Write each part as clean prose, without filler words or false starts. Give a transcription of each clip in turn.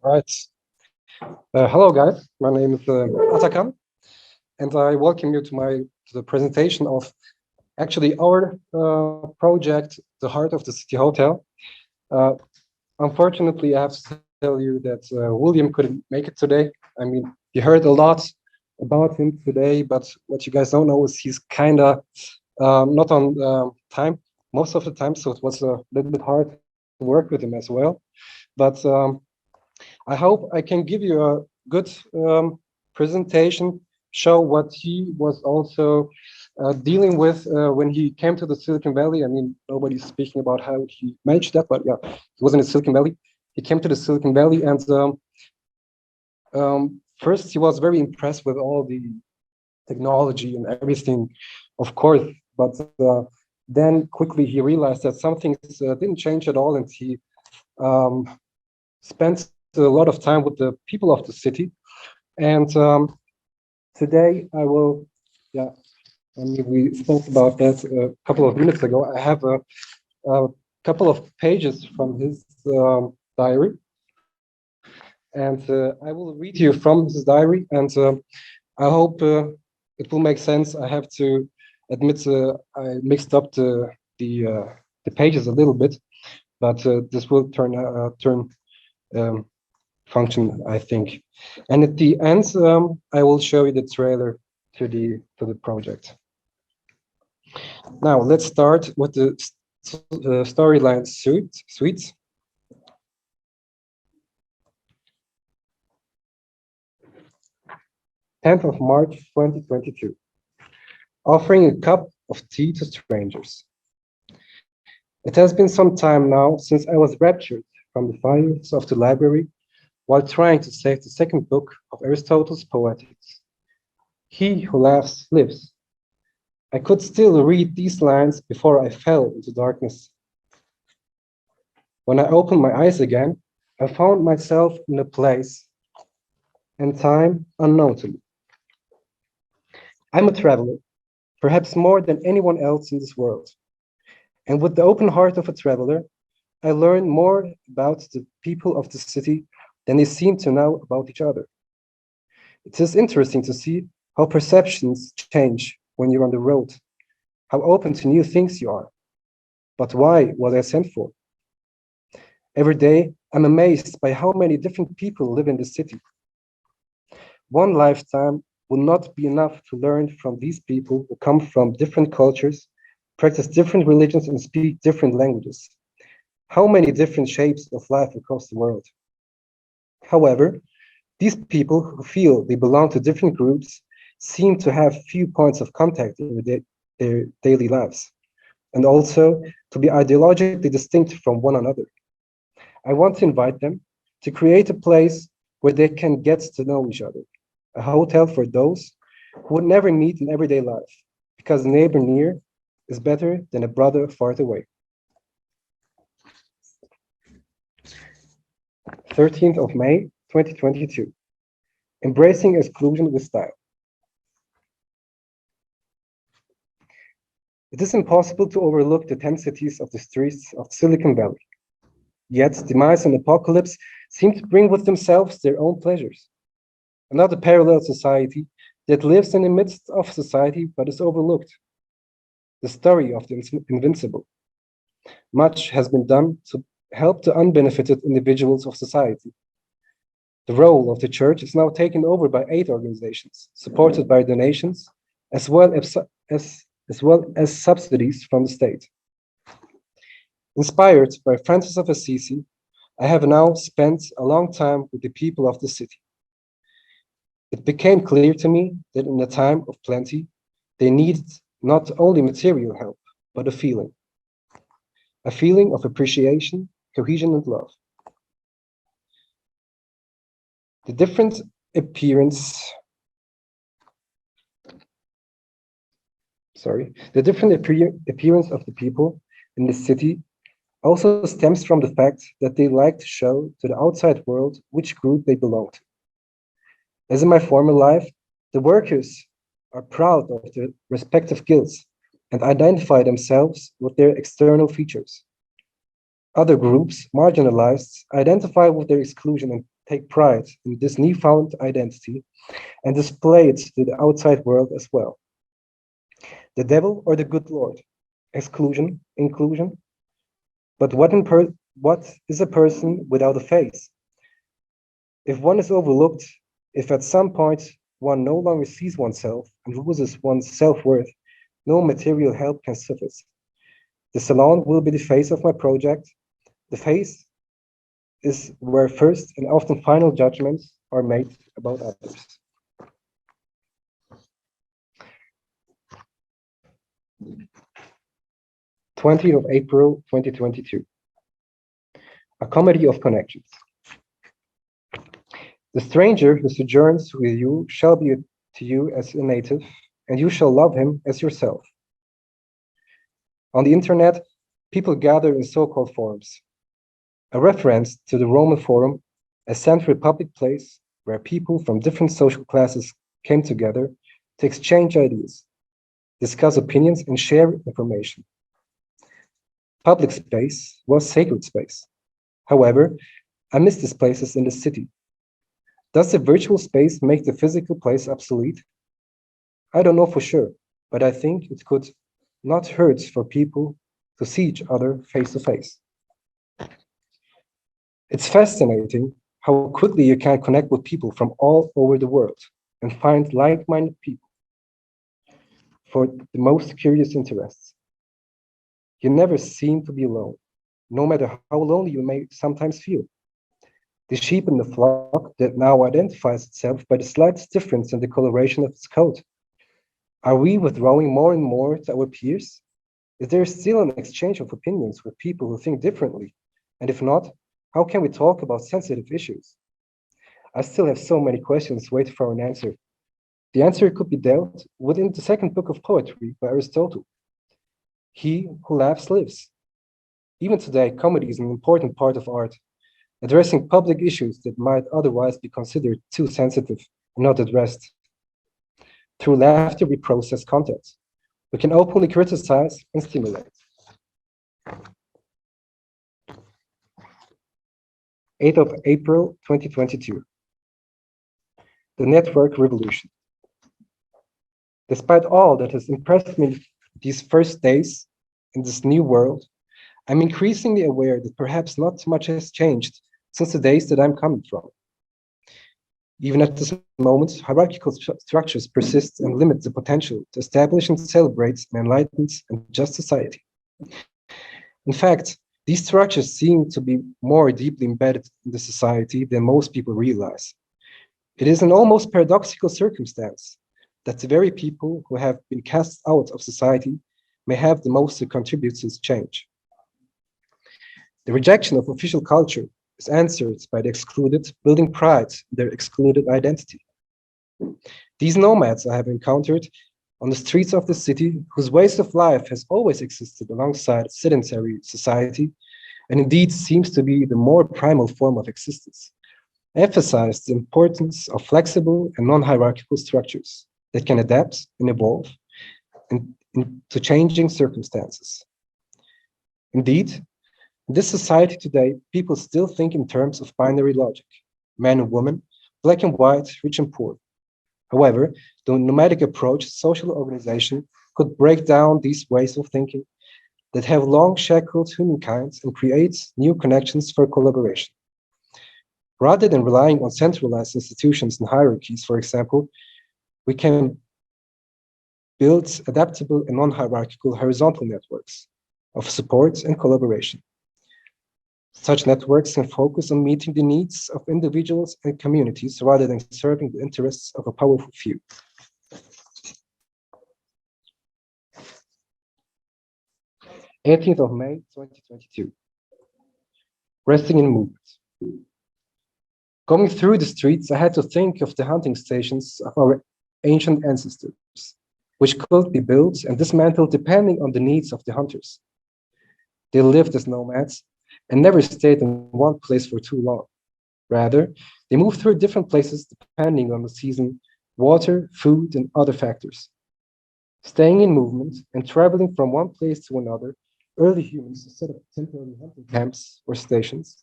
Right. Hello, guys. My name is Atakan, and I welcome you to the presentation of actually our project, the Heart of the City Hotel. Uh, Unfortunately, I have to tell you that William couldn't make it today. I mean, you heard a lot about him today, but what you guys don't know is he's kind of not on time most of the time, so it was a little bit hard to work with him as well. But I hope I can give you a good presentation, show what he was also dealing with when he came to the Silicon Valley. I mean, nobody's speaking about how he managed that, but yeah, he was in the Silicon Valley. He came to the Silicon Valley, and first he was very impressed with all the technology and everything, of course, but then quickly he realized that some things didn't change at all, and he spent a lot of time with the people of the city. And today I will, yeah, I mean, we spoke about that a couple of minutes ago. I have a couple of pages from his diary, and I will read you from his diary, and I hope it will make sense. I have to admit I mixed up the pages a little bit, but this will turn function, I think. And at the end, I will show you the trailer to the project. Now let's start with the storyline suite. Tenth of March 2022. Offering a cup of tea to strangers. It has been some time now since I was raptured from the fires of the library while trying to save the second book of Aristotle's Poetics. He who laughs lives. I could still read these lines before I fell into darkness. When I opened my eyes again, I found myself in a place and time unknown to me. I'm a traveler, perhaps more than anyone else in this world. And with the open heart of a traveler, I learn more about the people of the city than they seem to know about each other. It is interesting to see how perceptions change when you're on the road, how open to new things you are. But why was I sent for? Every day, I'm amazed by how many different people live in the city. One lifetime will not be enough to learn from these people who come from different cultures, practice different religions, and speak different languages. How many different shapes of life across the world. However, these people who feel they belong to different groups seem to have few points of contact in their daily lives, and also to be ideologically distinct from one another. I want to invite them to create a place where they can get to know each other, a hotel for those who would never meet in everyday life, because a neighbor near is better than a brother far away. 13th of May, 2022. Embracing exclusion with style. It is impossible to overlook the tensities of the streets of Silicon Valley. Yet, demise and apocalypse seem to bring with themselves their own pleasures. Another parallel society that lives in the midst of society but is overlooked. The story of the invincible. Much has been done to help the unbenefited individuals of society. The role of the church is now taken over by 8 organizations, supported by donations, as well as subsidies from the state. Inspired by Francis of Assisi, I have now spent a long time with the people of the city. It became clear to me that in a time of plenty, they needed not only material help, but a feeling of appreciation, cohesion, and love. The different appearance of the people in the city also stems from the fact that they like to show to the outside world which group they belong to. As in my former life, the workers are proud of their respective guilds and identify themselves with their external features. Other groups, marginalized, identify with their exclusion and take pride in this newfound identity and display it to the outside world as well. The devil or the good Lord? Exclusion, inclusion. But what is a person without a face? If one is overlooked, if at some point one no longer sees oneself and loses one's self-worth, no material help can suffice. The salon will be the face of my project. The face is where first and often final judgments are made about others. '20th of April, 2022. A comedy of connections. The stranger who sojourns with you shall be to you as a native, and you shall love him as yourself. On the internet, people gather in so-called forums. A reference to the Roman Forum, a central public place where people from different social classes came together to exchange ideas, discuss opinions, and share information. Public space was sacred space. However, I miss these places in the city. Does the virtual space make the physical place obsolete? I don't know for sure, but I think it could not hurt for people to see each other face to face. It's fascinating how quickly you can connect with people from all over the world and find like-minded people for the most curious interests. You never seem to be alone, no matter how lonely you may sometimes feel. The sheep in the flock that now identifies itself by the slightest difference in the coloration of its coat. Are we withdrawing more and more to our peers? Is there still an exchange of opinions with people who think differently? And if not, how can we talk about sensitive issues? I still have so many questions waiting for an answer. The answer could be dealt within the second book of poetry by Aristotle. He who laughs lives. Even today, comedy is an important part of art, addressing public issues that might otherwise be considered too sensitive and not addressed. Through laughter, we process content. We can openly criticize and stimulate. 8th of April, 2022. The network revolution. Despite all that has impressed me these first days in this new world, I'm increasingly aware that perhaps not much has changed since the days that I'm coming from. Even at this moment, hierarchical structures persist and limit the potential to establish and celebrate an enlightened and just society. In fact, these structures seem to be more deeply embedded in the society than most people realize. It is an almost paradoxical circumstance that the very people who have been cast out of society may have the most to contribute to this change. The rejection of official culture is answered by the excluded, building pride in their excluded identity. These nomads I have encountered on the streets of the city, whose ways of life has always existed alongside sedentary society, and indeed seems to be the more primal form of existence, emphasize the importance of flexible and non-hierarchical structures that can adapt and evolve to changing circumstances. Indeed, in this society today, people still think in terms of binary logic, man and woman, black and white, rich and poor. However, the nomadic approach to social organization could break down these ways of thinking that have long shackled humankind and create new connections for collaboration. Rather than relying on centralized institutions and hierarchies, for example, we can build adaptable and non-hierarchical horizontal networks of support and collaboration. Such networks can focus on meeting the needs of individuals and communities rather than serving the interests of a powerful few. '18th of May, 2022. Resting in movement. Going through the streets, I had to think of the hunting stations of our ancient ancestors, which could be built and dismantled depending on the needs of the hunters. They lived as nomads and never stayed in one place for too long. Rather, they moved through different places depending on the season, water, food, and other factors. Staying in movement and traveling from one place to another Early humans set up temporary hunting camps or stations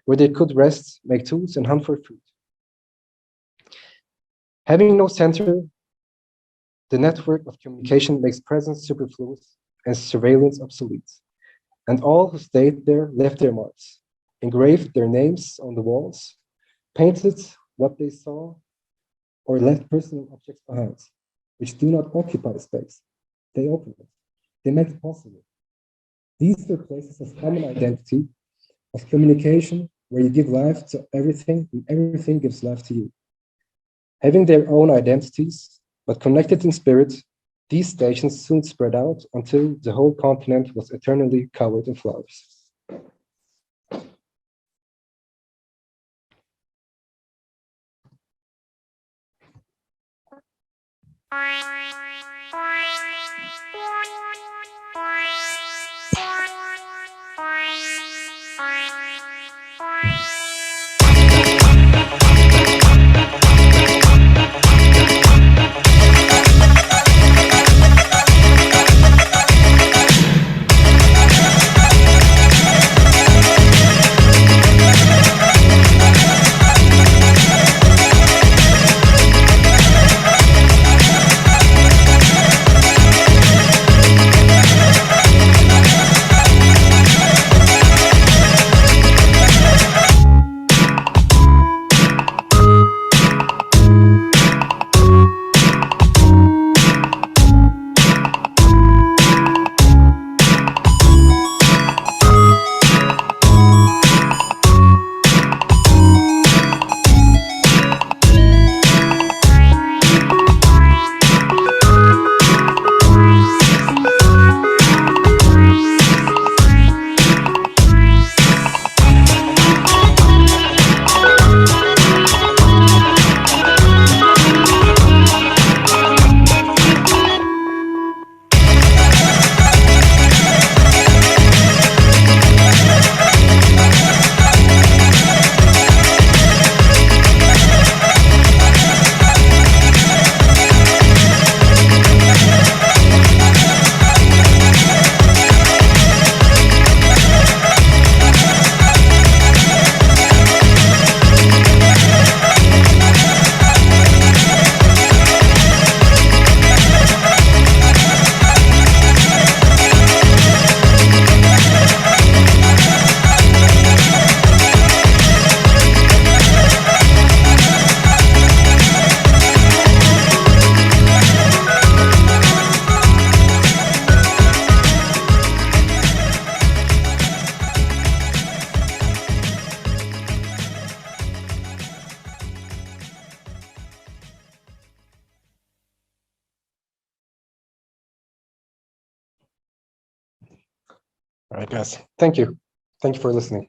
where they could rest, make tools, and hunt for food. Having no center, the network of communication makes presence superfluous and surveillance obsolete. And all who stayed there left their marks, engraved their names on the walls, painted what they saw, or left personal objects behind, which do not occupy space. They open it. They make it possible. These were places of common identity, of communication, where you give life to everything and everything gives life to you. Having their own identities, but connected in spirit, these stations soon spread out until the whole continent was eternally covered in flowers. All right, guys. Thank you. Thank you for listening.